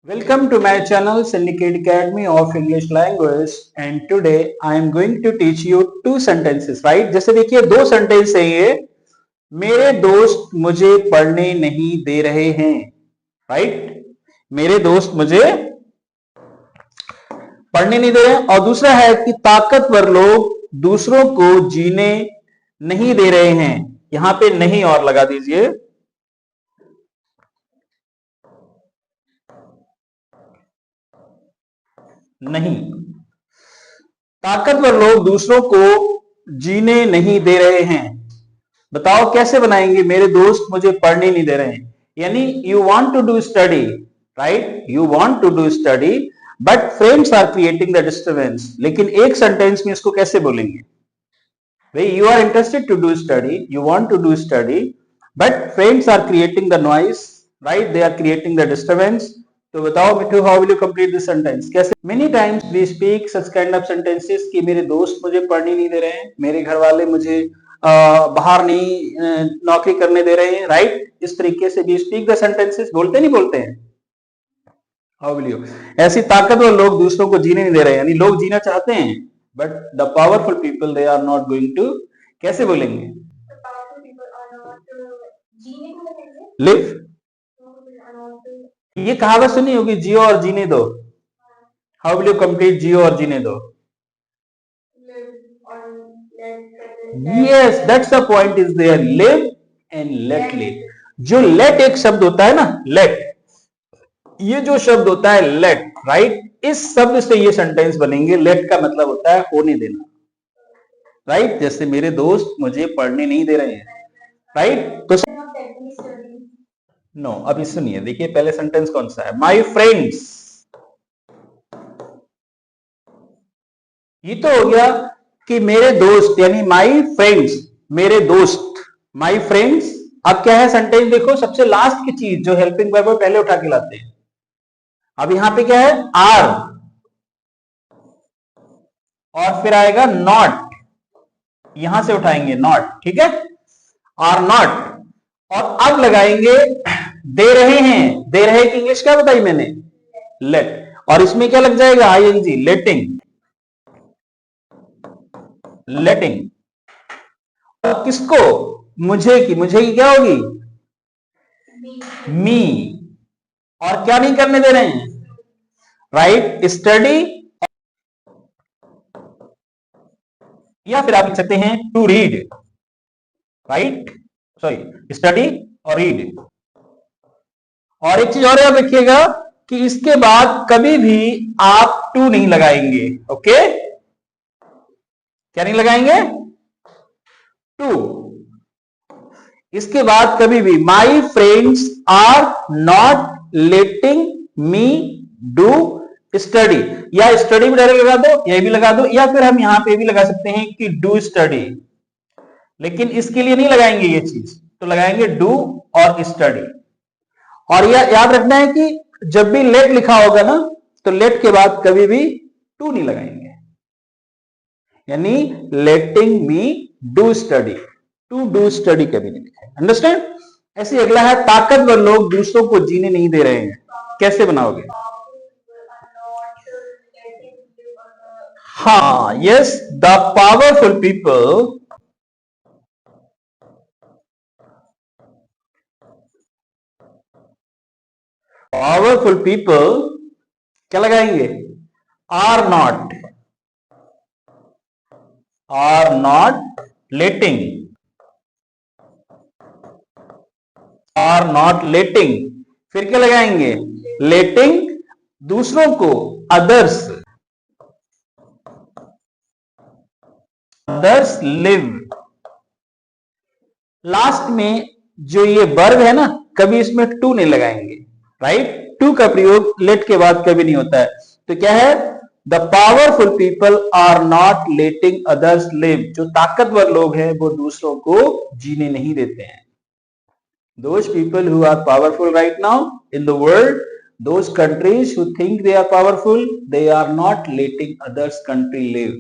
Welcome to my channel Syndicate Academy of English Language and today I am going to teach you two sentences, right? जैसे देखिए दो sentence है ये, मेरे दोस्त मुझे पढ़ने नहीं दे रहे हैं, राइट? मेरे दोस्त मुझे पढ़ने नहीं दे रहे हैं। और दूसरा है कि ताकतवर लोग दूसरों को जीने नहीं दे रहे हैं। यहां पे नहीं और लगा दीजिए। नहीं, ताकतवर लोग दूसरों को जीने नहीं दे रहे हैं। बताओ कैसे बनाएंगे? मेरे दोस्त मुझे पढ़ने नहीं दे रहे हैं, यानी you want to do study, right? You want to do study but friends are creating the disturbance. लेकिन एक सेंटेंस में इसको कैसे बोलेंगे? भाई you are interested to do study, you want to do study but friends are creating the noise, right? They are creating the disturbance. तो बताओ Mithu, how will you complete this sentence? कैसे? Many times we speak such kind of sentences कि मेरे दोस्त मुझे पढ़ने नहीं दे रहे हैं, मेरे घर वाले मुझे बाहर नहीं नौकरी करने दे रहे हैं, राइट? इस तरीके से वी स्पीक द सेंटेंसेस। बोलते नहीं बोलते हैं? How will you? ऐसी ताकतवर लोग दूसरों को जीने नहीं दे रहे हैं, यानी लोग जीना चाहते हैं but the powerful people they are not going to. कैसे बोलेंगे? लिव। ये कहावत सुनी होगी, जियो और जीने दो। हाउ विल यू कंप्लीट जियो और जीने दो? Yes, that's the point is there, live and let live. जो लेट एक शब्द होता है ना, लेट, ये जो शब्द होता है लेट, राइट? इस शब्द से ये सेंटेंस बनेंगे। लेट का मतलब होता है होने देना, राइट? जैसे मेरे दोस्त मुझे पढ़ने नहीं दे रहे हैं, राइट? तो नो, अभी सुनिए, देखिए पहले सेंटेंस कौन सा है? My friends. ये तो हो गया कि मेरे दोस्त, यानी माई फ्रेंड्स, मेरे दोस्त, माई फ्रेंड्स। अब क्या है सेंटेंस? देखो, सबसे लास्ट की चीज जो हेल्पिंग वर्ब पहले उठा के लाते हैं। अब यहां पे क्या है? आर, और फिर आएगा नॉट, यहां से उठाएंगे नॉट, ठीक है? आर नॉट, और अब लगाएंगे दे रहे हैं। दे रहे की इंग्लिश क्या बताई मैंने? लेट। और इसमें क्या लग जाएगा? आईएनजी, लेटिंग, लेटिंग। और किसको? मुझे की, मुझे की क्या होगी? मी। और क्या नहीं करने दे रहे हैं? राइट, स्टडी, या फिर आप लिख सकते हैं to read, right? Sorry, study और रीड। और एक चीज और याद रखिएगा कि इसके बाद कभी भी आप टू नहीं लगाएंगे, ओके? क्या नहीं लगाएंगे? टू। इसके बाद कभी भी my friends are not letting me do study, या स्टडी भी डायरेक्ट लगा दो, ये भी लगा दो, या फिर हम यहां पे भी लगा सकते हैं कि डू स्टडी। लेकिन इसके लिए नहीं लगाएंगे ये चीज, तो लगाएंगे डू और स्टडी। और यह याद रखना है कि जब भी लेट लिखा होगा ना, तो लेट के बाद कभी भी टू नहीं लगाएंगे, यानी letting me do study, to do study कभी नहीं लिखेंगे। अंडरस्टैंड? ऐसे अगला है, ताकतवर लोग दूसरों को जीने नहीं दे रहे हैं। कैसे बनाओगे? हाँ, yes, the powerful people, powerful people क्या लगाएंगे? Are not letting, are not letting. फिर क्या लगाएंगे? लेटिंग दूसरों को, अदर्स, अदर्स लिव। लास्ट में जो ये वर्ब है ना, कभी इसमें टू नहीं लगाएंगे, राइट? टू का प्रयोग लेट के बाद कभी नहीं होता है। तो क्या है? The powerful people are not letting others live. जो ताकतवर लोग हैं वो दूसरों को जीने नहीं देते हैं। Those people who are powerful right now in the world, those countries who think they are powerful, they are not letting others country live.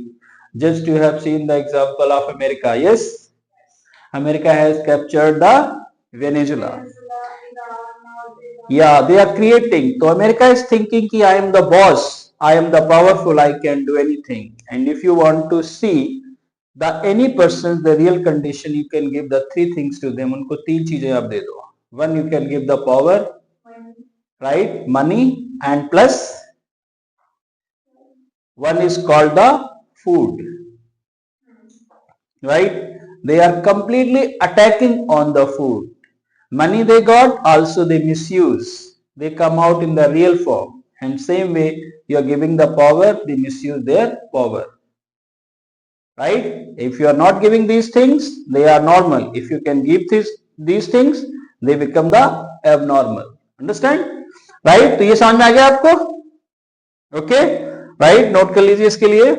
Just you have seen the example of America. Yes, America has captured the Venezuela. Yeah, they are creating. So America is thinking कि I am the boss, I am the powerful, I can do anything. And if you want to see the any person's the real condition, you can give the three things to them. उनको तीन चीजें आप दे दो. One, you can give the power, right? Money, and plus one is called the food, right? They are completely attacking on the food. Money they got, also they misuse. They come out in the real form. And same way, you are giving the power, they misuse their power. Right? If you are not giving these things, they are normal. If you can give these things, they become the abnormal. Understand? Right? तो ये समझ में आ गया आपको? Okay right, note कर लीजिए इसके लिए.